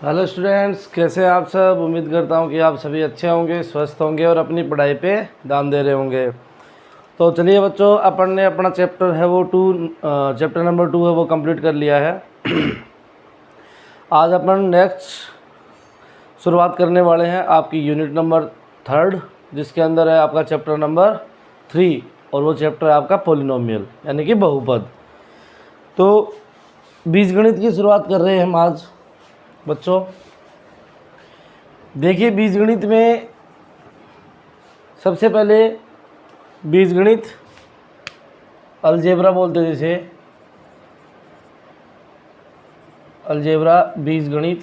Hello students, कैसे हैं आप सब। उम्मीद करता हूं कि आप सभी अच्छे होंगे, स्वस्थ होंगे और अपनी पढ़ाई पे ध्यान दे रहे होंगे। तो चलिए बच्चों, अपन ने अपना चैप्टर है वो चैप्टर नंबर 2 है वो कंप्लीट कर लिया है। आज अपन नेक्स्ट शुरुआत करने वाले हैं आपकी यूनिट नंबर 3, जिसके अंदर है आपका चैप्टर नंबर 3 और वो चैप्टर है आपका पॉलिनोमियल यानी कि बहुपद। तो बीजगणित की शुरुआत कर रहे हैं हम आज बच्चों। देखिए, बीजगणित में सबसे पहले बीजगणित अलजेब्रा बोलते हैं, जैसे अलजेब्रा बीजगणित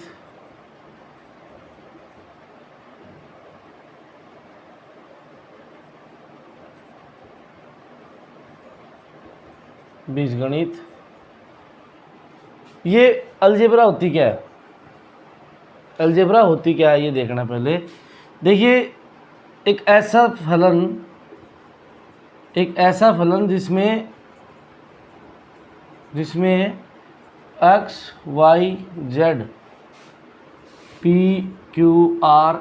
बीजगणित ये अलजेब्रा होती क्या है, अलजेब्रा होती क्या है ये देखना। पहले देखिए, एक ऐसा फलन जिसमें x y z p q r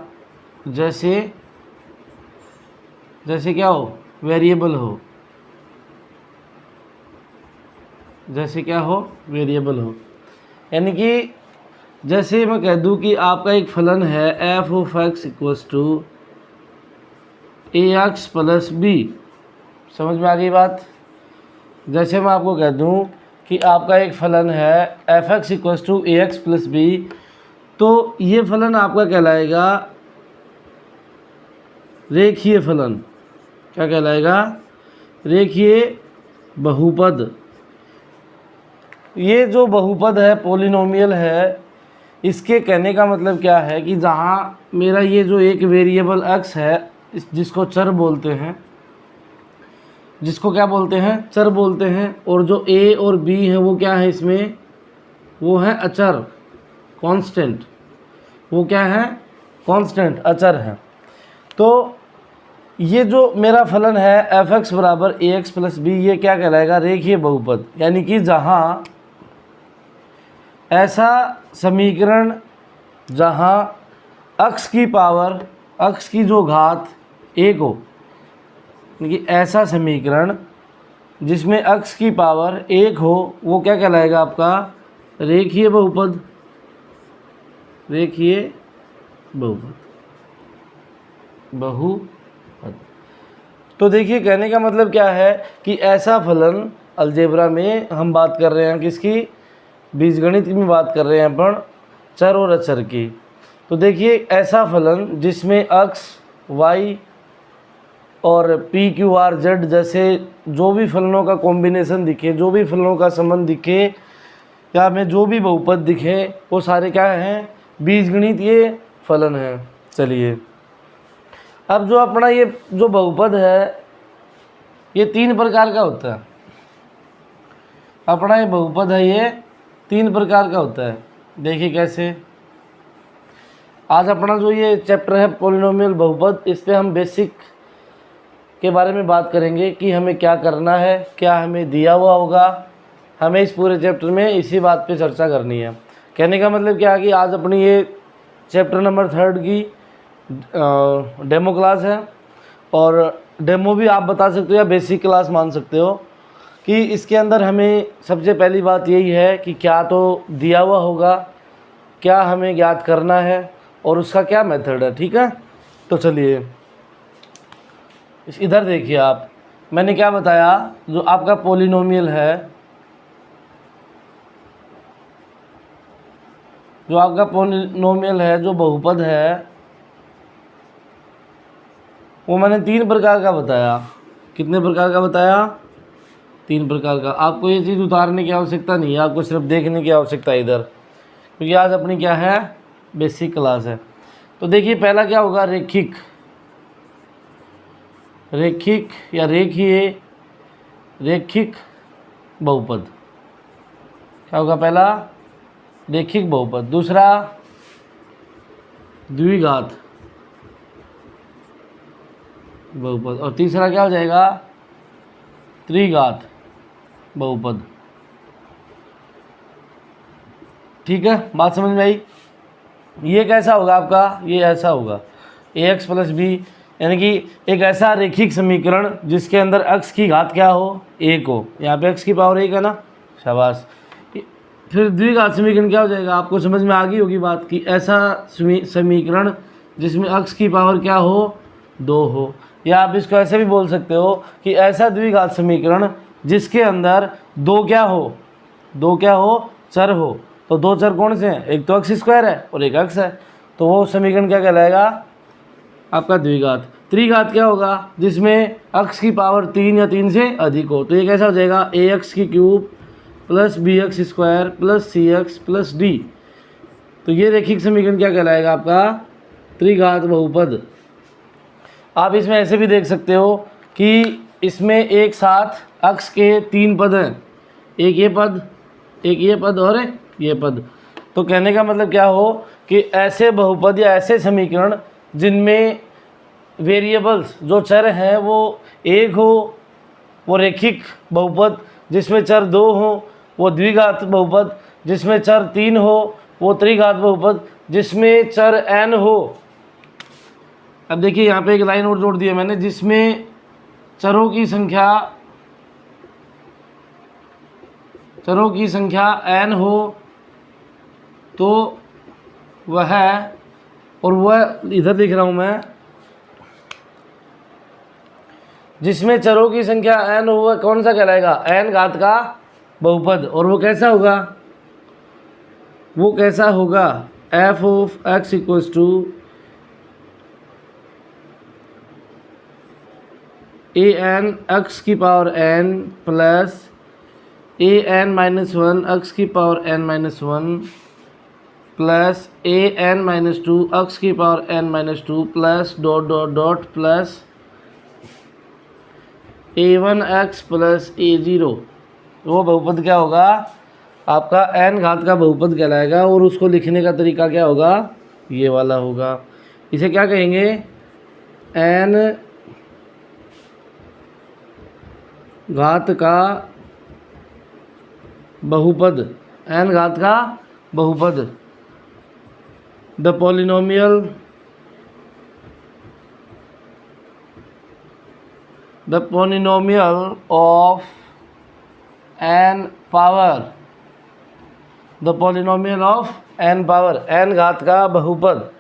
जैसे क्या हो, वेरिएबल हो, जैसे क्या हो, वेरिएबल हो। यानी कि जैसे मैं कह दूं कि आपका एक फलन है f of x equals to A x plus b. समझ में आ गई बात। जैसे मैं आपको कह दूं कि आपका एक फलन है F X equals to A x plus B, तो ये फलन आपका कहलाएगा रेखीय फलन। क्या कहलाएगा? रेखीय बहुपद। ये जो बहुपद है, पॉलिनोमियल है, इसके कहने का मतलब क्या है कि जहाँ मेरा ये जो एक वेरिएबल x है, जिसको चर बोलते हैं, जिसको क्या बोलते हैं, चर बोलते हैं, और जो a और b है वो क्या है इसमें, वो है अचर, कांस्टेंट। वो क्या है? कांस्टेंट, अचर है। तो ये जो मेरा फलन है एफ एक्स बराबर ए एक्स प्लस बी, ये क्या कहलाएगा? रेखीय बहुपद। यानी कि जहाँ ऐसा समीकरण जहाँ x की पावर, x की जो घात 1 हो, यानी कि ऐसा समीकरण जिसमें x की पावर 1 हो, वो क्या कहलाएगा? आपका रेखीय बहुपद। रेखीय बहुपद। तो देखिए, कहने का मतलब क्या है कि ऐसा फलन अलजेब्रा में हम बात कर रहे हैं किसकी? बीजगणित में बात कर रहे हैं अपन चर और अचर की। तो देखिए, ऐसा फलन जिसमें x y और p q r z जैसे जो भी फलनों का कॉम्बिनेशन दिखे, जो भी फलनों का संबंध दिखे, या हमें जो भी बहुपद दिखे, वो सारे क्या हैं? बीजगणित ये फलन है। चलिए, अब जो अपना ये जो बहुपद है, ये 3 प्रकार का होता है। अपना ये बहुपद है, ये 3 प्रकार का होता है। देखिए कैसे। आज अपना जो ये चैप्टर है पॉलिनोमियल बहुपद, इस पे हम बेसिक के बारे में बात करेंगे कि हमें क्या करना है, क्या हमें दिया हुआ होगा। हमें इस पूरे चैप्टर में इसी बात पे चर्चा करनी है। कहने का मतलब क्या है कि आज अपनी ये चैप्टर नंबर 3 की डेमो क्लास है, और डेमो भी आप बता सकते हो या बेसिक क्लास मान सकते हो, कि इसके अंदर हमें सबसे पहली बात यही है कि क्या तो दिया हुआ होगा, क्या हमें ज्ञात करना है, और उसका क्या मेथड है। ठीक है, तो चलिए इधर देखिए आप, मैंने क्या बताया, जो आपका पॉलिनोमियल है, जो आपका पॉलिनोमियल है, जो बहुपद है, वो मैंने 3 प्रकार का बताया। कितने प्रकार का बताया? 3 प्रकार का। आपको ये चीज़ उतारने की आवश्यकता नहीं है, आपको सिर्फ देखने की आवश्यकता है इधर, क्योंकि आज अपनी क्या है? बेसिक क्लास है। तो देखिए, पहला क्या होगा? रेखिक या रेखिक बहुपद। क्या होगा? पहला रेखिक बहुपद, दूसरा द्विघात बहुपद, और तीसरा क्या हो जाएगा? त्रिघात बहुपद। ठीक है, बात समझ में आई। ये कैसा होगा आपका, ये ऐसा होगा ax प्लस बी, यानी कि एक ऐसा रेखिक समीकरण जिसके अंदर x की घात क्या हो, 1 हो। यहाँ पे x की पावर 1 है ना, शाबाश। फिर द्विघात समीकरण क्या हो जाएगा, आपको समझ में आ गई होगी बात कि ऐसा समीकरण जिसमें x की पावर क्या हो, 2 हो। या आप इसको ऐसे भी बोल सकते हो कि ऐसा द्विघात समीकरण जिसके अंदर 2 क्या हो, चर हो। तो 2 चर कौन से हैं, एक तो x स्क्वायर है और एक x है, तो वो समीकरण क्या कहलाएगा, आपका द्विघात। त्रिघात क्या होगा, जिसमें x की पावर 3 या 3 से अधिक हो। तो ये कैसा हो जाएगा, ax की cube plus bx square plus cx plus d। तो ये रेखिक समीकरण क्या कहलाएगा, आपका त्रिघात बहुपद। आप इसमें ऐसे भी देख सकते हो कि इसमें एक साथ x के 3 पद हैं, एक ये पद, एक ये पद और ये पद। तो कहने का मतलब क्या हो कि ऐसे बहुपद या ऐसे समीकरण जिनमें वेरिएबल्स जो चर हैं वो 1 हो, वो रेखिक बहुपद। जिसमें चर 2 हो वो द्विघात बहुपद। जिसमें चर 3 हो वो त्रिघात बहुपद। जिसमें चर n हो, अब देखिए यहाँ पे एक लाइन और जोड़ दी है मैंने, जिसमें चरों की संख्या n हो तो वह, और वह इधर लिख रहा हूँ मैं, जिसमें चरों की संख्या n हो वह कौन सा कहलाएगा, n घात का बहुपद। और वो कैसा होगा, f of x equals to an x की power n plus an minus 1 x की power n minus 1 plus an minus 2 x की power n minus 2 plus dot dot dot plus a1x plus a0। वो बहुपद क्या होगा, आपका n घात का बहुपद कहलाएगा। और उसको लिखने का तरीका क्या होगा, ये वाला होगा। इसे क्या कहेंगे, n घात का बहुपद, n घात का बहुपद। The polynomial of n power, the polynomial of n power, n घात का बहुपद।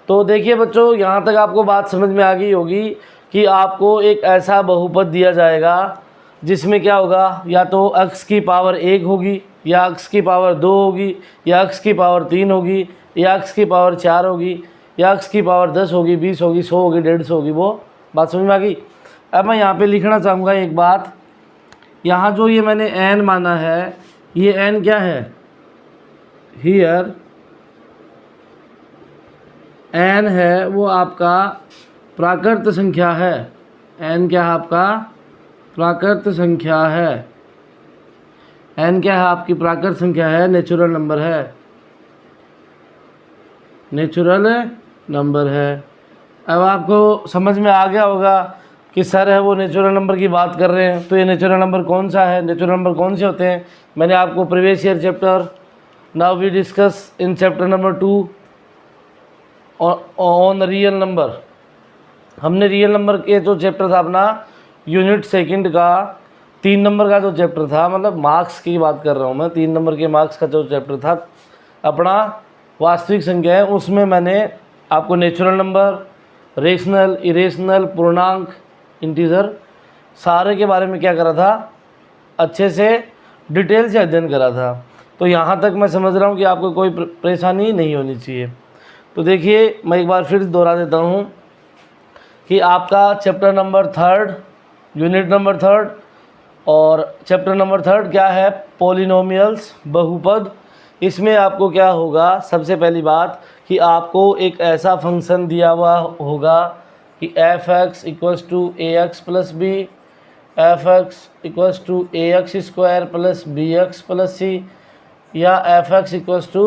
तो देखिए बच्चों, यहाँ तक आपको बात समझ में आ गई होगी कि आपको एक ऐसा बहुपद दिया जाएगा जिसमें क्या होगा, या तो x की पावर 1 होगी, या x की पावर 2 होगी, या x की पावर 3 होगी, या x की पावर 4 होगी, या x की पावर 10 होगी, 20 होगी, 100 होगी, 150 होगी। वो बात समझ में आ गई। अब मैं यहाँ पे लिखना चाहूँगा एक बात, यहाँ जो ये मैंने n माना है, ये n क्या है, हियर n है वो आपका प्राकृत संख्या है। n क्या है, आपका प्राकृत संख्या है। n क्या है, आपकी प्राकृत संख्या है, नेचुरल नंबर है, नेचुरल नंबर है। अब आपको समझ में आ गया होगा कि सर है वो नेचुरल नंबर की बात कर रहे हैं, तो ये नेचुरल नंबर कौन सा है, नेचुरल नंबर कौन से होते हैं। मैंने आपको previous year chapter, now we discuss in chapter number 2 on real number. हमने रियल नंबर के जो चैप्टर था अपना यूनिट सेकंड का 3 नंबर का जो चैप्टर था, मतलब मार्क्स की बात कर रहा हूँ मैं, 3 नंबर के मार्क्स का जो चैप्टर था अपना वास्तविक संख्या है, उसमें मैंने आपको नेचुरल नंबर, रेशनल, इरेशनल, पूर्णांक, इंटीजर सारे के बारे में क्या करा था, अच्छे से डिटेल से अध्ययन करा था। तो यहाँ तक मैं समझ रहा हूँ कि आपको कोई परेशानी नहीं होनी चाहिए। तो देखिए मैं एक बार फिर दोहरा देता हूँ कि आपका चैप्टर नंबर 3, यूनिट नंबर 3 और चैप्टर नंबर 3 क्या है, पॉलिनोमियल्स, बहुपद। इसमें आपको क्या होगा, सबसे पहली बात कि आपको एक ऐसा फंक्शन दिया हुआ होगा कि f(x) equals to ax plus B, f(x) equals to ax square plus bx plus c, या f(x) इक्वल्स टू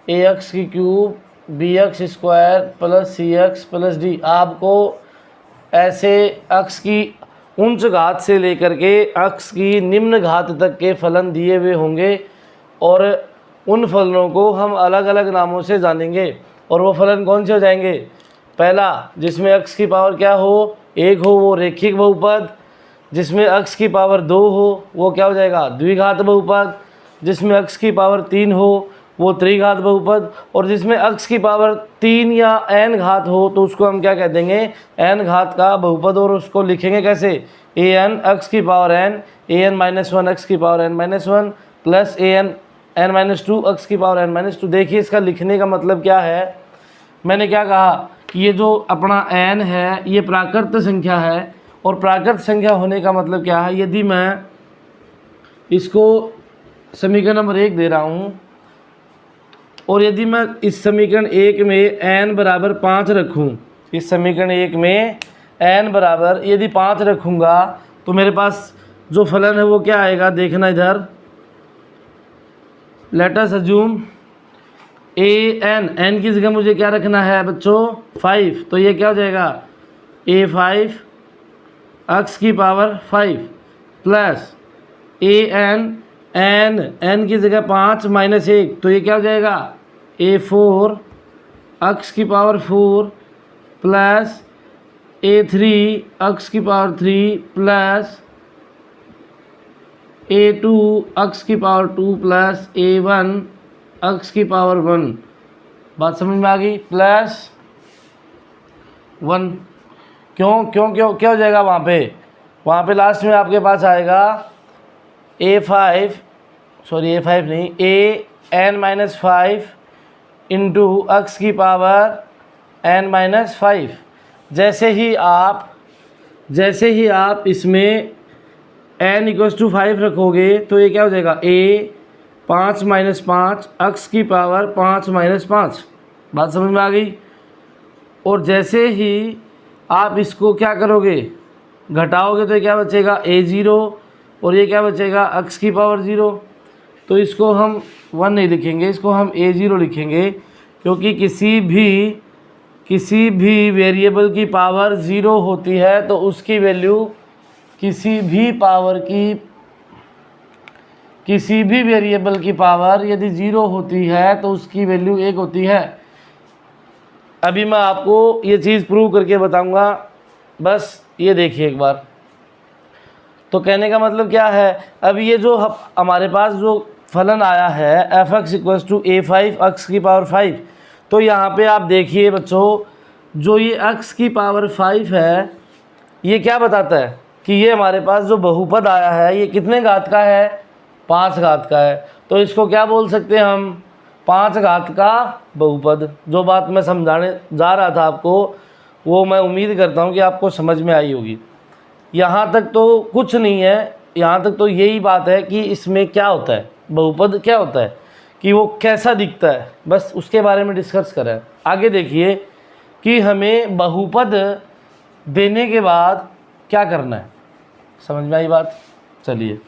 ax की cube bx square plus cx plus d। आपको ऐसे x की उच्च घात से लेकर के x की निम्न घात तक के फलन दिए हुए होंगे और उन फलनों को हम अलग अलग नामों से जानेंगे। और वो फलन कौन से हो जाएंगे? पहला, जिसमें x की पावर क्या हो, 1 हो, वो रेखिक बहुपद। जिसमें x की पावर 2 हो वो क्या हो जाएगा? द्विघात बहुपद। जिसमें x की पावर 3 हो वो त्रिघात बहुपद। और जिसमें x की पावर 3 या n घात हो तो उसको हम क्या कह देंगे? n घात का बहुपद। और उसको लिखेंगे कैसे? an x की power n, an minus 1 x की power n minus 1 plus an n minus 2 x की पावर n माइनस 2। देखिए इसका लिखने का मतलब क्या है, मैंने क्या कहा कि ये जो अपना n है ये प्राकृत संख्या है। और प्राकृत संख्या होने का मतलब क्या है? यदि मैं इसको समीकरण नंबर 1 दे रहा हूँ और यदि मैं इस समीकरण 1 में n बराबर 5 रखूँ, इस समीकरण 1 में n बराबर यदि 5 रखूँगा तो मेरे पास जो फलन है वो क्या आएगा? देखना इधर, लेट अस अज्यूम n की जगह मुझे क्या रखना है बच्चों? 5। तो ये क्या हो जाएगा? a5 x की पावर 5 प्लस n की जगह 5 माइनस 1, तो ये क्या हो जाएगा? a4 x की पावर 4 प्लस a3 x की पावर 3 प्लस a2 x की पावर 2 प्लस a1 x की पावर 1। बात समझ में आ गई? प्लस 1। क्यों क्यों क्यों क्या हो जाएगा वहाँ पे लास्ट में आपके पास आएगा a5 नहीं, an माइनस 5 इंटू x की पावर n माइनस 5। जैसे ही आप इसमें n इक्वल्स टू 5 रखोगे तो ये क्या हो जाएगा? a 5 माइनस 5 x की पावर 5 माइनस 5। बात समझ में आ गई? और जैसे ही आप इसको क्या करोगे? घटाओगे तो क्या बचेगा? a0 और ये क्या बचेगा? x की पावर 0। तो इसको हम 1 नहीं लिखेंगे, इसको हम a0 लिखेंगे, क्योंकि किसी भी वेरिएबल की पावर 0 होती है तो उसकी वैल्यू किसी भी वेरिएबल की पावर यदि 0 होती है तो उसकी वैल्यू 1 होती है। अभी मैं आपको ये चीज़ प्रूव करके बताऊंगा, बस ये देखिए एक बार। तो कहने का मतलब क्या है, अभी ये जो हमारे पास जो फलन आया है f(x equals to a5 x की पावर 5), तो यहाँ पे आप देखिए बच्चों, जो ये x की पावर 5 है ये क्या बताता है कि ये हमारे पास जो बहुपद आया है ये कितने घात का है? 5 घात का है। तो इसको क्या बोल सकते हैं हम? 5 घात का बहुपद। जो बात मैं समझाने जा रहा था आपको वो मैं उम्मीद करता हूँ कि आपको समझ में आई होगी। यहाँ तक तो कुछ नहीं है, यहाँ तक तो यही बात है कि इसमें क्या होता है, बहुपद क्या होता है, कि वो कैसा दिखता है, बस उसके बारे में डिस्कस करें। आगे देखिए कि हमें बहुपद देने के बाद क्या करना है। समझ में आई बात? चलिए,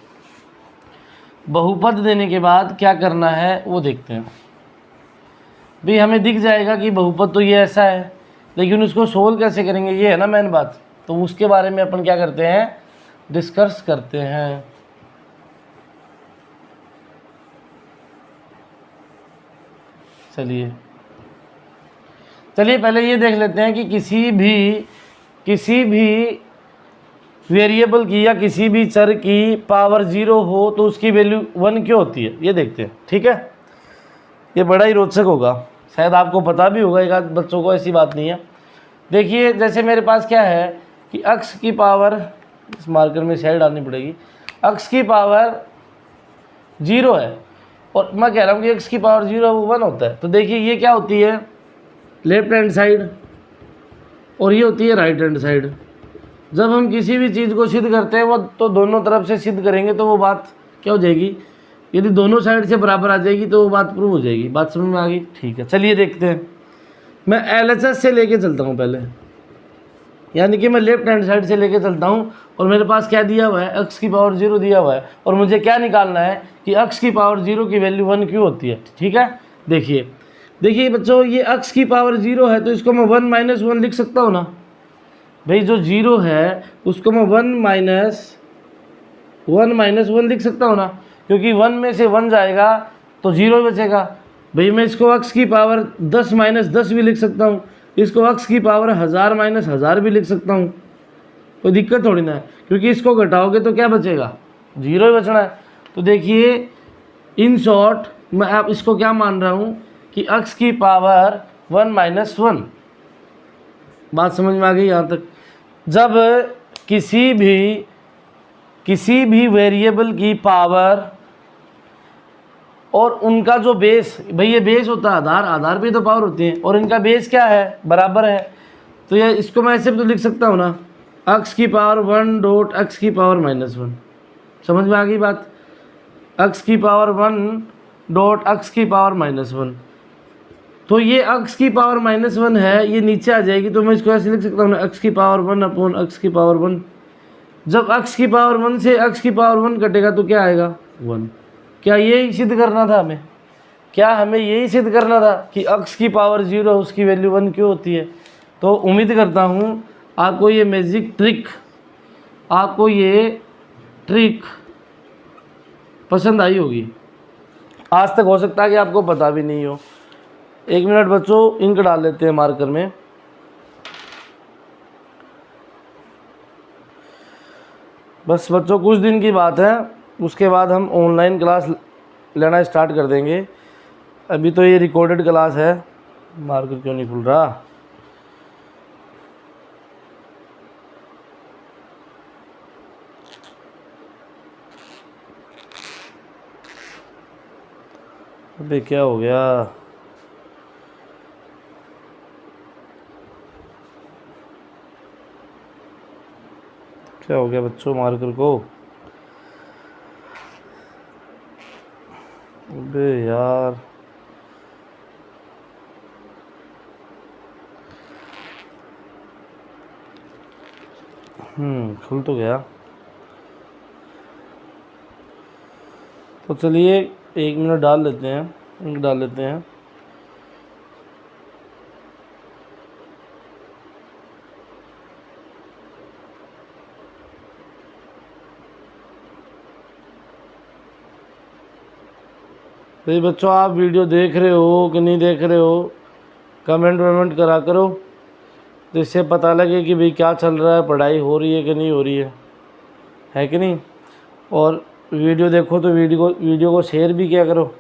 बहुपद देने के बाद क्या करना है वो देखते हैं। भाई हमें दिख जाएगा कि बहुपद तो ये ऐसा है, लेकिन उसको सोल्व कैसे करेंगे ये है ना मेन बात। तो उसके बारे में अपन क्या करते हैं? डिस्कस करते हैं। चलिए पहले ये देख लेते हैं कि किसी भी वेरिएबल की या किसी भी चर की पावर 0 हो तो उसकी वैल्यू 1 क्यों होती है, ये देखते हैं। ठीक है, ये बड़ा ही रोचक होगा, शायद आपको पता भी होगा, एक आध बच्चों को, ऐसी बात नहीं है। देखिए जैसे मेरे पास क्या है कि x की पावर, इस मार्कर में साइड डालनी पड़ेगी, x की पावर 0 है और मैं कह रहा हूँ कि x की पावर 0 वो 1 होता है। तो देखिए ये क्या होती है? लेफ्ट हैंड साइड, और ये होती है राइट हैंड साइड। जब हम किसी भी चीज़ को सिद्ध करते हैं वो तो दोनों तरफ से सिद्ध करेंगे तो वो बात क्या हो जाएगी? यदि दोनों साइड से बराबर आ जाएगी तो वो बात प्रूव हो जाएगी। बात समझ में आ गई? ठीक है, चलिए देखते हैं। मैं LHS से लेके चलता हूँ पहले, यानी कि मैं लेफ्ट हैंड साइड से लेके चलता हूँ और मेरे पास क्या दिया हुआ है? x की पावर 0 दिया हुआ है और मुझे क्या निकालना है कि x की पावर 0 की वैल्यू 1 क्यों होती है। ठीक है, देखिए बच्चों, ये x की पावर 0 है तो इसको मैं 1 माइनस 1 लिख सकता हूँ ना भाई। जो 0 है उसको मैं 1 माइनस 1 लिख सकता हूँ ना, क्योंकि 1 में से 1 जाएगा तो 0 ही बचेगा। भाई मैं इसको x की पावर 10 माइनस 10 भी लिख सकता हूँ, इसको x की पावर 1000 माइनस 1000 भी लिख सकता हूँ, कोई दिक्कत थोड़ी ना है, क्योंकि इसको घटाओगे तो क्या बचेगा, 0 ही बचना है। तो देखिए इन शॉर्ट मैं आप इसको क्या मान रहा हूँ कि x की पावर 1 माइनस 1। बात समझ में आ गई यहाँ तक। जब किसी भी वेरिएबल की पावर और उनका जो बेस, भाई ये बेस होता है आधार, आधार पे तो पावर होती है, और इनका बेस क्या है, बराबर है, तो ये इसको मैं ऐसे भी तो लिख सकता हूँ ना, x की पावर 1 डॉट x की पावर माइनस 1। समझ में आ गई बात, x की पावर 1 डॉट x की पावर माइनस 1। तो ये x की पावर माइनस 1 है, ये नीचे आ जाएगी, तो मैं इसको ऐसे लिख सकता हूँ ना, x की पावर 1 अपॉन x की पावर 1। जब x की पावर 1 से x की पावर 1 कटेगा तो क्या आएगा, 1। क्या यही सिद्ध करना था हमें, क्या हमें यही सिद्ध करना था कि x की पावर 0 उसकी वैल्यू 1 क्यों होती है। तो उम्मीद करता हूँ आपको ये मैजिक ट्रिक, आपको ये ट्रिक पसंद आई होगी। आज तक हो सकता है कि आपको पता भी नहीं हो। 1 मिनट बच्चों, इंक डाल लेते हैं मार्कर में। बस बच्चों कुछ दिन की बात है, उसके बाद हम ऑनलाइन क्लास लेना स्टार्ट कर देंगे। अभी तो ये रिकॉर्डेड क्लास है। मार्कर क्यों नहीं खुल रहा, अबे क्या हो गया, क्या हो गया बच्चों मार्कर को, अबे यार खुल तो गया। तो चलिए 1 मिनट डाल लेते हैं, इंक डाल लेते हैं। भाई बच्चों आप वीडियो देख रहे हो कि नहीं देख रहे हो, कमेंट वमेंट करा करो, तो इससे पता लगे कि भाई क्या चल रहा है, पढ़ाई हो रही है कि नहीं हो रही है कि नहीं। और वीडियो देखो तो वीडियो को शेयर भी किया करो,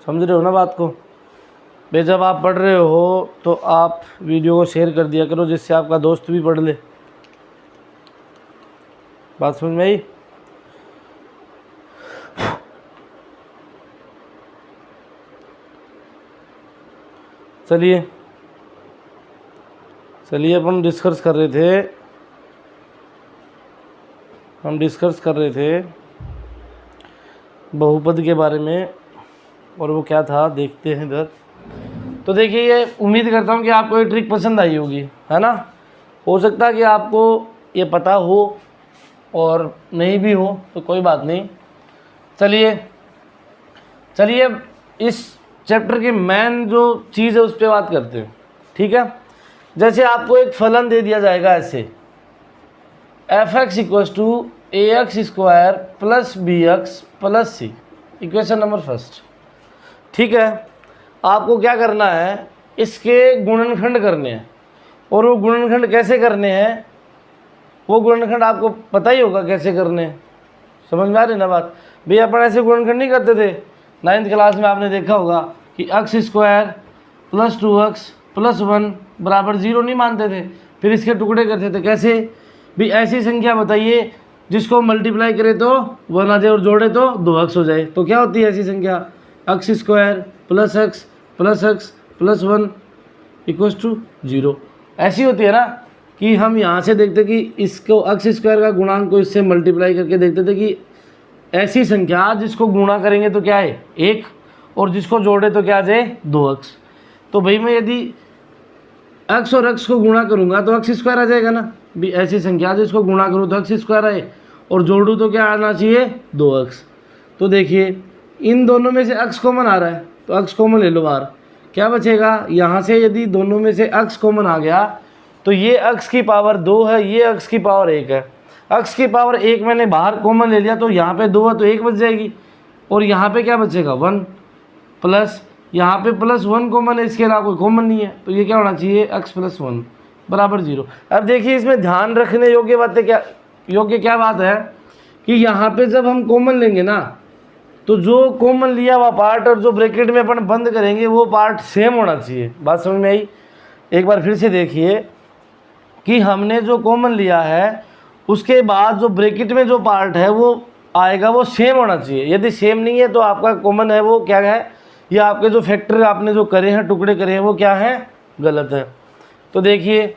समझ रहे हो ना बात को। भाई जब आप पढ़ रहे हो तो आप वीडियो को शेयर कर दिया करो, जिससे आपका दोस्त भी पढ़ ले। बात समझ में आई। चलिए अपन डिस्कस कर रहे थे बहुपद के बारे में, और वो क्या था देखते हैं इधर। तो देखिए ये उम्मीद करता हूँ कि आपको ये ट्रिक पसंद आई होगी, है ना। हो सकता है कि आपको ये पता हो और नहीं भी हो, तो कोई बात नहीं। चलिए इस चैप्टर की मेन जो चीज़ है उस पर बात करते हैं, ठीक है। जैसे आपको एक फलन दे दिया जाएगा ऐसे, f(x) = ax² plus bx plus c, equation number first, ठीक है। आपको क्या करना है, इसके गुणनखंड करने हैं, और वो गुणनखंड कैसे करने हैं, वो गुणनखंड आपको पता ही होगा कैसे करने हैं। समझ में आ रही ना बात। भाई अपन ऐसे गुणनखंड नहीं करते थे, 9th क्लास में आपने देखा होगा कि x² प्लस 2x प्लस 1 बराबर 0 नहीं मानते थे, फिर इसके टुकड़े करते थे। कैसे भी, ऐसी संख्या बताइए जिसको मल्टीप्लाई करे तो 1 आ जाए और जोड़े तो 2x हो जाए। तो क्या होती है ऐसी संख्या, x² प्लस x प्लस 1 = 0। ऐसी होती है ना कि हम यहाँ से देखते कि इसको x² का गुणांक को इससे मल्टीप्लाई करके देखते थे कि ऐसी संख्या जिसको गुणा करेंगे तो क्या है 1, और जिसको जोड़े तो क्या आ जाए 2x। तो भाई मैं यदि x और x को गुणा करूँगा तो x² आ जाएगा ना। भी ऐसी संख्या जिसको गुणा करूँ तो x² आए, और जोड़ूँ तो क्या आना चाहिए 2x। तो देखिए इन दोनों में से x कॉमन आ रहा है, तो x कॉमन ले लो बाहर, क्या बचेगा यहाँ से। यदि दोनों में से x कॉमन आ गया तो ये x की पावर 2 है, ये x की पावर 1 है। x की पावर 1 मैंने बाहर कॉमन ले लिया, तो यहाँ पे 2 है तो 1 बच जाएगी। और यहाँ पे क्या बचेगा 1 प्लस यहाँ पे +1 कॉमन है, इसके अलावा कोई कॉमन नहीं है, तो ये क्या होना चाहिए x + 1 बराबर 0। अब देखिए इसमें ध्यान रखने योग्य बातें क्या बात है कि यहाँ पे जब हम कॉमन लेंगे ना, तो जो कॉमन लिया हुआ पार्ट और जो ब्रैकेट में अपन बंद करेंगे वो पार्ट सेम होना चाहिए। बात समझ में आई? एक बार फिर से देखिए कि हमने जो कॉमन लिया है उसके बाद जो ब्रैकेट में जो पार्ट है वो आएगा वो सेम होना चाहिए। यदि सेम नहीं है तो आपका कॉमन है वो क्या है, या आपके जो फैक्टर आपने जो करे हैं, टुकड़े करे हैं, वो क्या है, गलत है। तो देखिए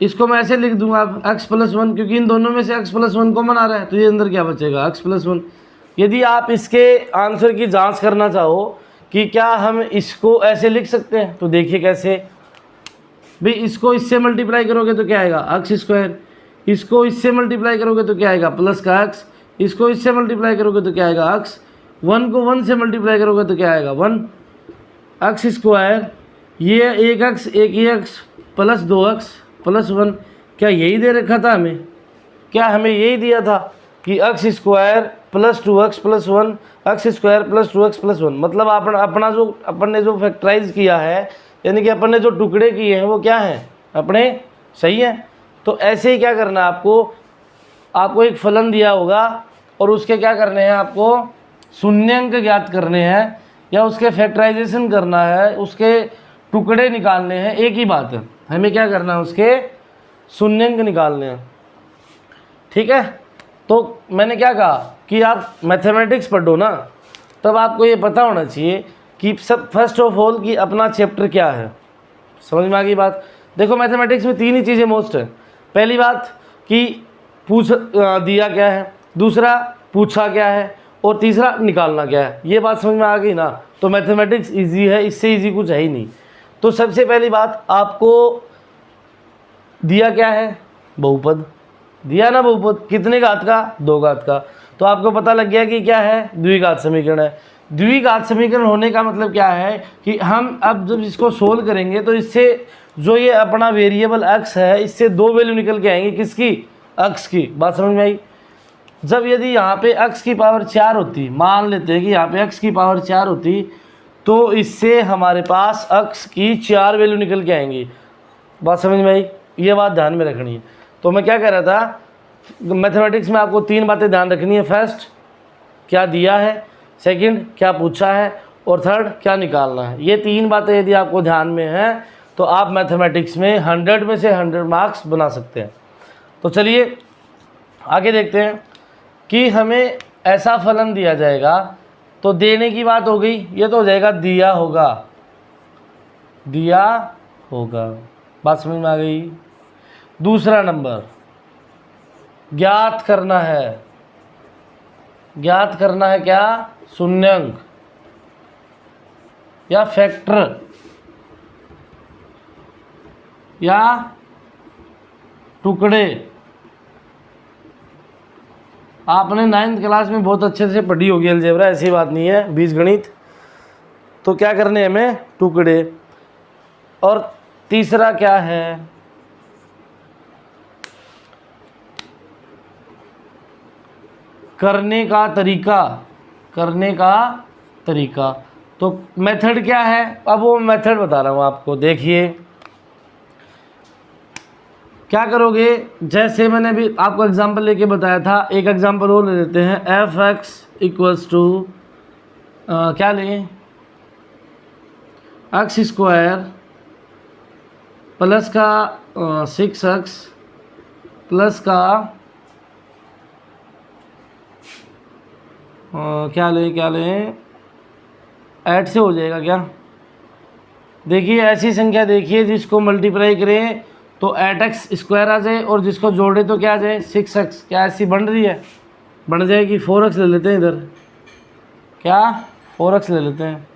इसको मैं ऐसे लिख दूंगा x + 1, क्योंकि इन दोनों में से x + 1 कॉमन आ रहा है, तो ये अंदर क्या बचेगा x + 1। यदि आप इसके आंसर की जांच करना चाहो कि क्या हम इसको ऐसे लिख सकते हैं, तो देखिए कैसे भाई, इसको इससे मल्टीप्लाई करोगे तो क्या आएगा x², इसको इससे मल्टीप्लाई करोगे तो क्या आएगा प्लस का x, इसको इससे मल्टीप्लाई करोगे तो क्या आएगा x, 1 को 1 से मल्टीप्लाई करोगे तो क्या आएगा 1 x², ये 1x 1x + 2x + 1। क्या यही दे रखा था हमें? क्या हमें यही दिया था कि x² + 2x + 1 x² + 2x + 1। मतलब अपना जो अपन ने जो फैक्टराइज किया है, यानी कि अपन ने जो टुकड़े किए हैं वो क्या हैं, अपने सही है। तो ऐसे ही क्या करना है आपको एक फलन दिया होगा और उसके क्या करने हैं, आपको शून्यंक ज्ञात करने हैं या उसके फैक्टराइजेशन करना है, उसके टुकड़े निकालने हैं। एक ही बात है, हमें क्या करना है, उसके शून्यंक निकालने हैं। ठीक है, तो मैंने क्या कहा कि आप मैथमेटिक्स पढ़ो ना, तब आपको ये पता होना चाहिए कि सब फर्स्ट ऑफ ऑल कि अपना चैप्टर क्या है। समझ में आ गई बात? देखो मैथमेटिक्स में 3 ही चीज़ें मोस्ट है। पहली बात कि दिया क्या है, दूसरा पूछा क्या है, और तीसरा निकालना क्या है। ये बात समझ में आ गई ना? तो मैथमेटिक्स इजी है, इससे इजी कुछ है ही नहीं। तो सबसे पहली बात, आपको दिया क्या है, बहुपद दिया ना, बहुपद कितने घात का, 2 घात का। तो आपको पता लग गया कि क्या है, द्विघात समीकरण है। द्विघात समीकरण होने का मतलब क्या है कि हम अब जब इसको सोल्व करेंगे तो इससे जो ये अपना वेरिएबल x है, इससे 2 वैल्यू निकल के आएंगी, किसकी, x की। बात समझ में आई? जब यदि यहाँ पे x की पावर 4 होती, मान लेते हैं कि यहाँ पे x की पावर 4 होती, तो इससे हमारे पास x की 4 वैल्यू निकल के आएंगी। बात समझ में आई? ये बात ध्यान में रखनी है। तो मैं क्या कह रहा था, मैथमेटिक्स में आपको 3 बातें ध्यान रखनी है। फर्स्ट, क्या दिया है, सेकंड, क्या पूछा है, और थर्ड, क्या निकालना है। ये 3 बातें यदि आपको ध्यान में हैं तो आप मैथमेटिक्स में 100 में से 100 मार्क्स बना सकते हैं। तो चलिए आगे देखते हैं कि हमें ऐसा फलन दिया जाएगा, तो देने की बात हो गई, ये तो हो जाएगा दिया होगा, दिया होगा। बात समझ में आ गई? दूसरा नंबर, ज्ञात करना है, ज्ञात करना है क्या, शून्यंक या फैक्टर या टुकड़े। आपने 9th क्लास में बहुत अच्छे से पढ़ी होगी अलजेब्रा, ऐसी बात नहीं है, बीजगणित। तो क्या करने हमें, टुकड़े। और तीसरा क्या है, करने का तरीका, करने का तरीका। तो मेथड क्या है, अब वो मेथड बता रहा हूँ आपको। देखिए क्या करोगे, जैसे मैंने अभी आपको एग्जांपल लेके बताया था, एक एग्जांपल और ले लेते हैं। f(x) = क्या लें, x² प्लस का 6x प्लस का क्या लें 8 से हो जाएगा क्या। देखिए ऐसी संख्या देखिए जिसको मल्टीप्लाई करें तो 8x² आ जाए और जिसको जोड़े तो क्या आ जाए 6x। क्या ऐसी बन रही है, बन जाएगी। 4x ले लेते हैं इधर, क्या 4x ले लेते हैं,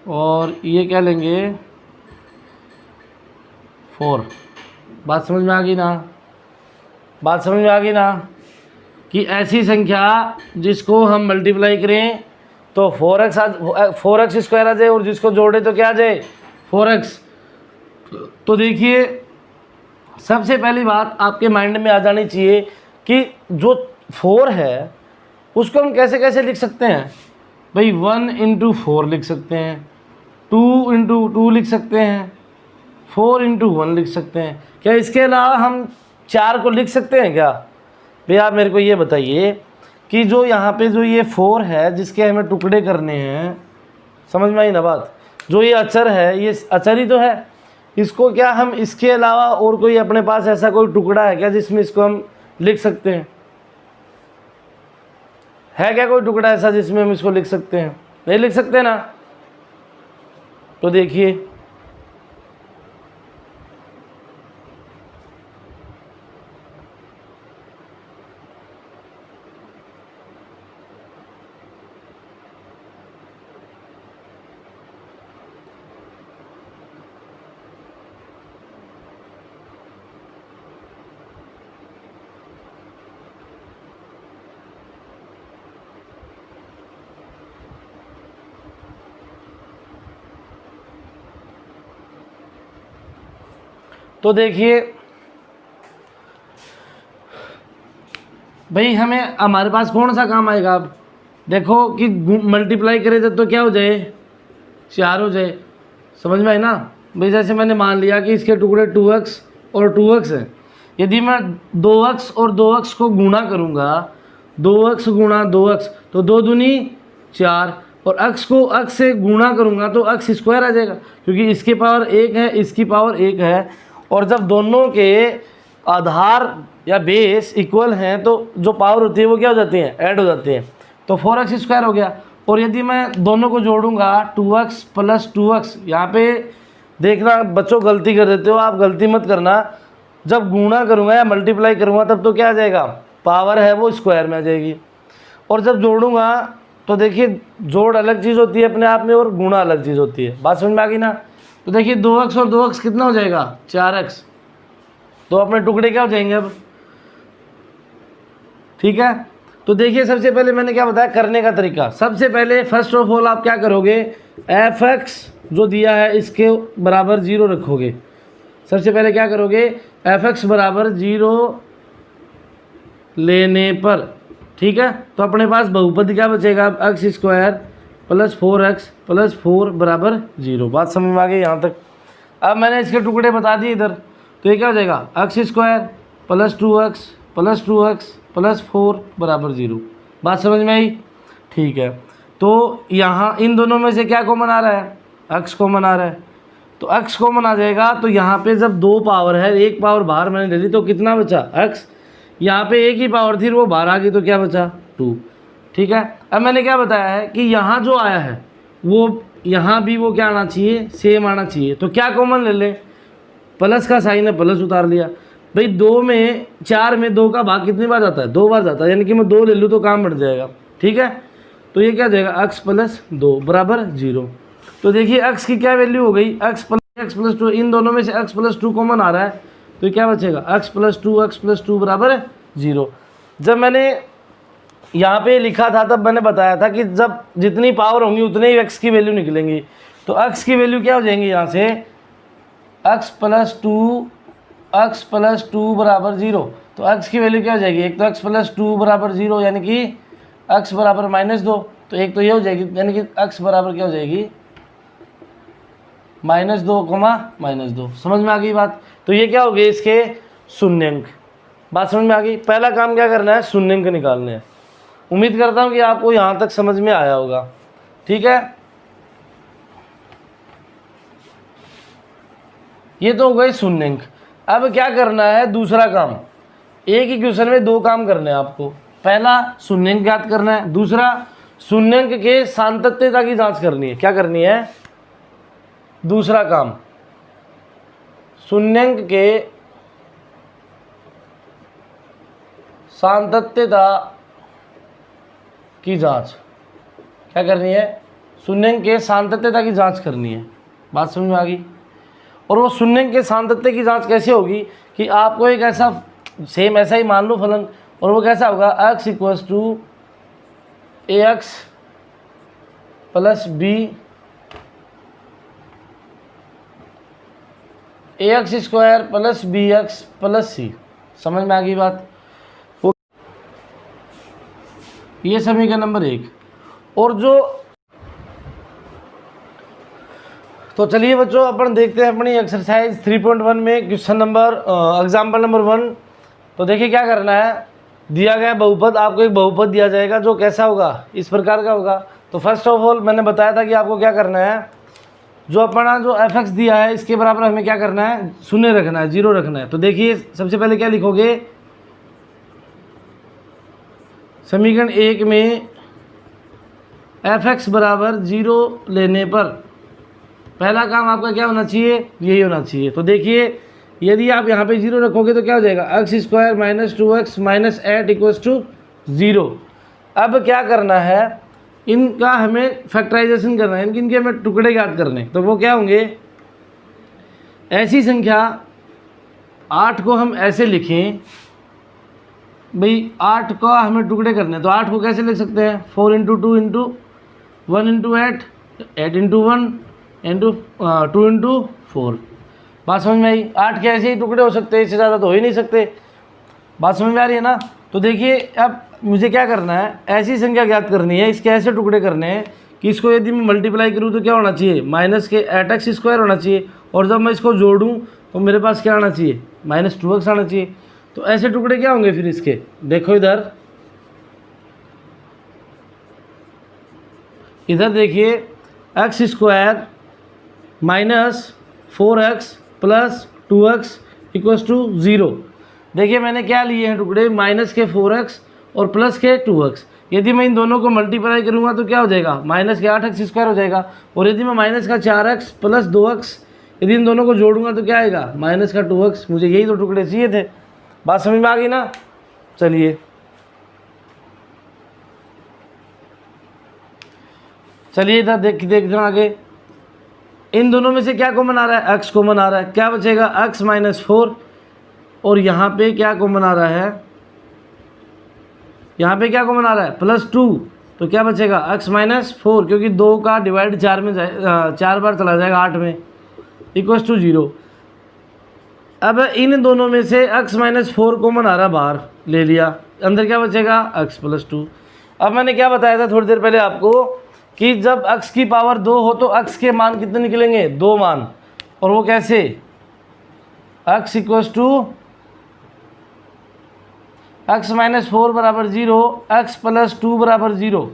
और ये क्या लेंगे 4। बात समझ में आ गई ना, बात समझ में आ गई ना कि ऐसी संख्या जिसको हम मल्टीप्लाई करें तो 4x² आ जाए और जिसको जोड़े तो क्या आ जाए 4x। तो देखिए सबसे पहली बात आपके माइंड में आ जानी चाहिए कि जो 4 है उसको हम कैसे कैसे लिख सकते हैं भाई, 1 × 4 लिख सकते हैं, 2 × 2 लिख सकते हैं, 4 × 1 लिख सकते हैं। क्या इसके अलावा हम 4 को लिख सकते हैं क्या भाई? आप मेरे को ये बताइए कि जो यहाँ पे जो ये 4 है जिसके हमें टुकड़े करने हैं, समझ में आई ना बात? जो ये अचर है, ये अचर ही तो है, इसको क्या हम इसके अलावा और कोई अपने पास ऐसा कोई टुकड़ा है क्या जिसमें इसको हम लिख सकते हैं? है क्या कोई टुकड़ा ऐसा जिसमें हम इसको लिख सकते हैं? नहीं लिख सकते ना। तो देखिए तो देखिए भाई, हमें हमारे पास कौन सा काम आएगा? अब देखो कि मल्टीप्लाई करे जब तो क्या हो जाए, 4 हो जाए। समझ में आई ना भाई? जैसे मैंने मान लिया कि इसके टुकड़े 2x और 2x हैं। यदि मैं 2x और 2x को गुणा करूँगा, 2x गुणा 2x तो 2 दूनी 4, और x को x से गुणा करूँगा तो x स्क्वायर आ जाएगा, क्योंकि इसकी पावर 1 है, इसकी पावर 1 है। और जब दोनों के आधार या बेस इक्वल हैं तो जो पावर होती है वो क्या हो जाती है, ऐड हो जाती है। तो 4x² हो गया। और यदि मैं दोनों को जोड़ूंगा 2x + 2x, यहाँ पे देखना बच्चों गलती कर देते हो आप, गलती मत करना। जब गुणा करूँगा या मल्टीप्लाई करूँगा तब तो क्या आ जाएगा, पावर है वो स्क्वायर में आ जाएगी। और जब जोड़ूंगा तो देखिए जोड़ अलग चीज़ होती है अपने आप में और गुणा अलग चीज़ होती है। बात समझ में आ गई ना? तो देखिए 2x और 2x कितना हो जाएगा, 4x। तो अपने टुकड़े क्या हो जाएंगे अब, ठीक है। तो देखिए सबसे पहले मैंने क्या बताया करने का तरीका। सबसे पहले फर्स्ट ऑफ ऑल आप क्या करोगे, f(x) जो दिया है इसके बराबर 0 रखोगे। सबसे पहले क्या करोगे, f(x) बराबर 0 लेने पर, ठीक है। तो अपने पास बहुपद क्या बचेगा, x² + 4x + 4 बराबर 0। बात समझ में आ गई यहाँ तक? अब मैंने इसके टुकड़े बता दिए इधर, तो ये क्या हो जाएगा, x² + 2x + 2x + 4 बराबर 0। बात समझ में आई? ठीक है। तो यहाँ इन दोनों में से क्या कॉमन आ रहा है, x कॉमन आ रहा है। तो x कॉमन आ जाएगा। तो यहाँ पे जब 2 पावर है, 1 पावर बाहर मैंने ले ली तो कितना बचा, x। यहाँ पे 1 ही पावर थी वो बाहर आ गई तो क्या बचा, 2। ठीक है। अब मैंने क्या बताया है कि यहाँ जो आया है वो यहाँ भी वो क्या आना चाहिए, सेम आना चाहिए। तो क्या कॉमन ले लें, प्लस का साइन है, प्लस उतार लिया। भाई 2 में 4 में 2 का भाग कितनी बार जाता है, 2 बार जाता है, यानी कि मैं 2 ले लूँ तो काम बढ़ जाएगा। ठीक है। तो ये क्या हो जाएगा, x + 2 बराबर 0। तो देखिए x की क्या वैल्यू हो गई, x + 2। इन दोनों में से x + 2 कॉमन आ रहा है तो क्या बचेगा, x + 2 बराबर 0। जब मैंने यहाँ पे लिखा था तब मैंने बताया था कि जब जितनी पावर होंगी उतने ही x की वैल्यू निकलेंगी। तो x की वैल्यू क्या हो जाएंगी यहाँ से, x + 2 बराबर 0। तो x की वैल्यू क्या हो जाएगी, एक तो x + 2 बराबर 0 यानी कि x बराबर -2। तो एक तो ये हो जाएगी, यानी कि x बराबर क्या हो जाएगी, -2, -2। समझ में आ गई बात? तो ये क्या हो गए, इसके शून्यंक। बात समझ में आ गई? पहला काम क्या करना है, शून्यंक निकालने हैं। उम्मीद करता हूँ कि आपको यहाँ तक समझ में आया होगा। ठीक है। ये तो हो गए शून्यंक। अब क्या करना है, दूसरा काम। एक ही क्वेश्चन में 2 काम करने हैं आपको। पहला शून्यंक ज्ञात करना है, दूसरा शून्यंक के सातत्यता की जांच करनी है। क्या करनी है, दूसरा काम शून्यंक के सातत्यता की जांच। क्या करनी है, शून्यंक के सातत्यता की जांच करनी है। बात समझ में आ गई? और वो शून्यंक के सातत्य की जांच कैसे होगी कि आपको एक ऐसा सेम ऐसा ही मान लो फलन, और वो कैसा होगा, x = ax + b ax² + bx + c। समझ में आ गई बात? ये समीकरण नंबर 1। और जो तो चलिए बच्चों अपन देखते हैं अपनी एक्सरसाइज 3.1 में क्वेश्चन नंबर एग्जाम्पल नंबर 1। तो देखिए क्या करना है, दिया गया बहुपद, आपको एक बहुपद दिया जाएगा जो कैसा होगा, इस प्रकार का होगा। तो फर्स्ट ऑफ ऑल मैंने बताया था कि आपको क्या करना है, जो अपना जो f(x) दिया है इसके बराबर हमें क्या करना है, शून्य रखना है, 0 रखना है। तो देखिए सबसे पहले क्या लिखोगे, समीकरण 1 में f(x) बराबर 0 लेने पर पहला काम आपका क्या होना चाहिए, यही होना चाहिए। तो देखिए यदि आप यहाँ पे 0 रखोगे तो क्या हो जाएगा, x² - 2x - 8 = 0। अब क्या करना है, इनका हमें फैक्टराइजेशन करना है, इनके हमें टुकड़े याद करने। तो वो क्या होंगे, ऐसी संख्या 8 को हम ऐसे लिखें भाई, 8 का हमें टुकड़े करने। तो 8 को कैसे लिख सकते हैं, 4 × 2 × 1 × 8, 8 × 1 × 2 × 4। बात समझ में आई। 8 के ऐसे ही टुकड़े हो सकते हैं, इससे ज़्यादा तो हो ही नहीं सकते। बात समझ में आ रही है ना। तो देखिए अब मुझे क्या करना है, ऐसी संख्या ज्ञात करनी है, इसके ऐसे टुकड़े करने हैं कि इसको यदि मैं मल्टीप्लाई करूँ तो क्या होना चाहिए, -8x² होना चाहिए। और जब मैं इसको जोड़ूँ तो मेरे पास क्या आना चाहिए, -2x आना चाहिए। तो ऐसे टुकड़े क्या होंगे फिर इसके, देखो इधर देखिए, x² - 4x + 2x = 0। देखिए मैंने क्या लिए हैं टुकड़े, -4x और +2x। यदि मैं इन दोनों को मल्टीप्लाई करूँगा तो क्या हो जाएगा, -8x² हो जाएगा। और यदि मैं -4x + 2x यदि इन दोनों को जोड़ूंगा तो क्या आएगा, -2x। मुझे यही दो टुकड़े चाहिए थे। बात समझ में आ गई ना। चलिए इधर देखते हैं आगे, इन दोनों में से क्या कॉमन आ रहा है, x कॉमन आ रहा है। क्या बचेगा, x - 4। और यहाँ पे क्या कॉमन आ रहा है, यहाँ पे क्या कॉमन आ रहा है, +2। तो क्या बचेगा, x - 4, क्योंकि 2 का डिवाइड 4 में 4 बार चला जाएगा 8 में, = 0। अब इन दोनों में से x - 4 कॉमन आ रहा, बाहर ले लिया, अंदर क्या बचेगा, x + 2। अब मैंने क्या बताया था थोड़ी देर पहले आपको कि जब x की पावर 2 हो तो x के मान कितने निकलेंगे, 2 मान। और वो कैसे, x = x - 4 = 0, x + 2 = 0।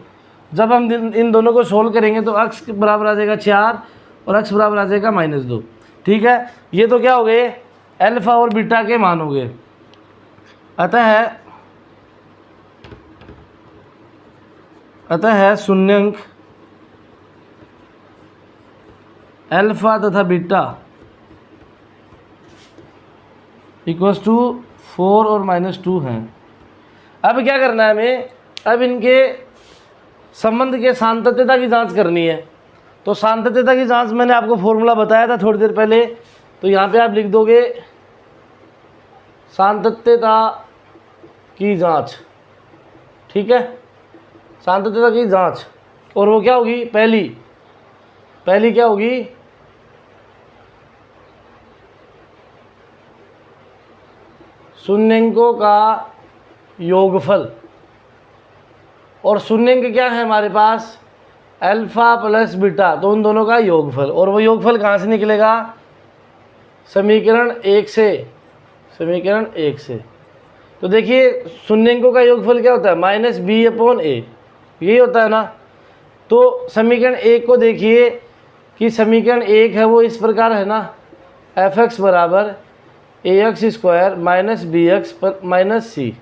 जब हम इन दोनों को सोल्व करेंगे तो x बराबर आ जाएगा 4 और x बराबर आ जाएगा -2। ठीक है, ये तो क्या हो गए, अल्फा और बीटा के मान हो गए। अतः शून्यंक अल्फा तथा बीटा = 4 और -2 हैं। अब क्या करना है हमें, अब इनके संबंध के सातत्यता की जांच करनी है। तो सातत्यता की जांच मैंने आपको फॉर्मूला बताया था थोड़ी देर पहले। तो यहाँ पे आप लिख दोगे सातत्यता की जांच। ठीक है, सातत्यता की जांच। और वो क्या होगी, पहली क्या होगी, शून्यंकों का योगफल। और शून्यंक क्या है हमारे पास, अल्फा + बीटा, तो उन दोनों का योगफल। और वो योगफल कहाँ से निकलेगा, समीकरण 1 से। तो देखिए शून्यंकों का योगफल क्या होता है, -b/a, यही होता है ना। तो समीकरण 1 को देखिए कि समीकरण 1 है वो इस प्रकार है ना, f(x) = ax² - bx - c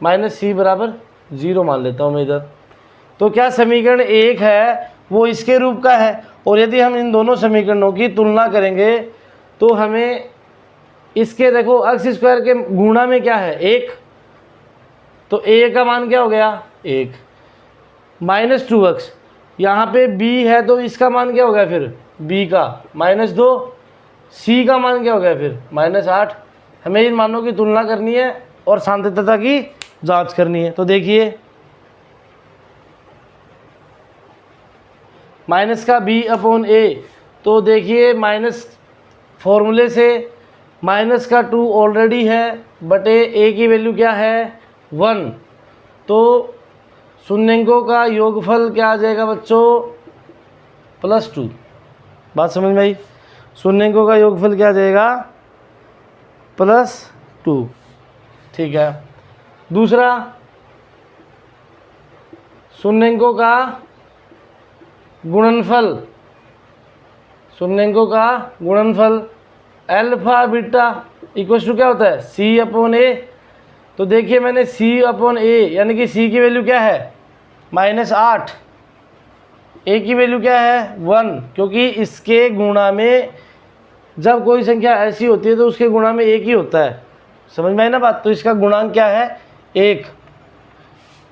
= 0 मान लेता हूँ मैं इधर। तो क्या समीकरण 1 है वो इसके रूप का है। और यदि हम इन दोनों समीकरणों की तुलना करेंगे तो हमें इसके देखो x² के गुणा में क्या है, 1। तो a का मान क्या हो गया, 1 -2x। यहाँ पे b है तो इसका मान क्या हो गया फिर, b का -2। c का मान क्या हो गया फिर, -8। हमें इन मानों की तुलना करनी है और सातत्यता की जांच करनी है। तो देखिए माइनस का b/a, तो देखिए माइनस फॉर्मूले से माइनस का 2 ऑलरेडी है बटे a की वैल्यू क्या है, 1। तो शून्यंकों का योगफल क्या आ जाएगा बच्चों, +2। बात समझ में आई? शून्यंकों का योगफल क्या आ जाएगा, +2। ठीक है। दूसरा, शून्यंकों का गुणनफल, शून्यंकों का गुणनफल अल्फा बीटा इक्वल टू क्या होता है, C/A। तो देखिए मैंने C/A यानी कि C की वैल्यू क्या है, -8, A की वैल्यू क्या है 1, क्योंकि इसके गुणा में जब कोई संख्या ऐसी होती है तो उसके गुणा में 1 ही होता है। समझ में आई ना बात? तो इसका गुणांक क्या है, 1,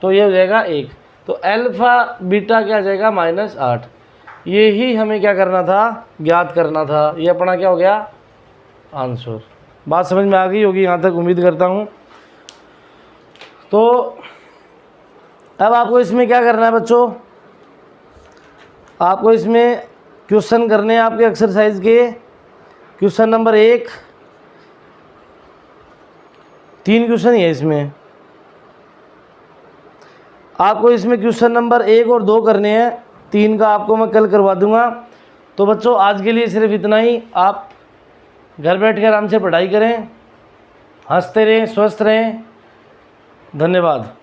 तो ये हो जाएगा 1। तो अल्फा बीटा क्या आ जाएगा, -8। ये ही हमें क्या करना था, ज्ञात करना था। ये अपना क्या हो गया, आंसर। बात समझ में आ गई होगी यहाँ तक, उम्मीद करता हूँ। तो अब आपको इसमें क्या करना है बच्चों, आपको इसमें क्वेश्चन करने हैं आपके एक्सरसाइज के। क्वेश्चन नंबर 1, 3 क्वेश्चन ही है इसमें। आपको इसमें क्वेश्चन नंबर 1 और 2 करने हैं, 3 का आपको मैं कल करवा दूंगा। तो बच्चों आज के लिए सिर्फ इतना ही। आप घर बैठ कर आराम से पढ़ाई करें, हंसते रहें, स्वस्थ रहें। धन्यवाद।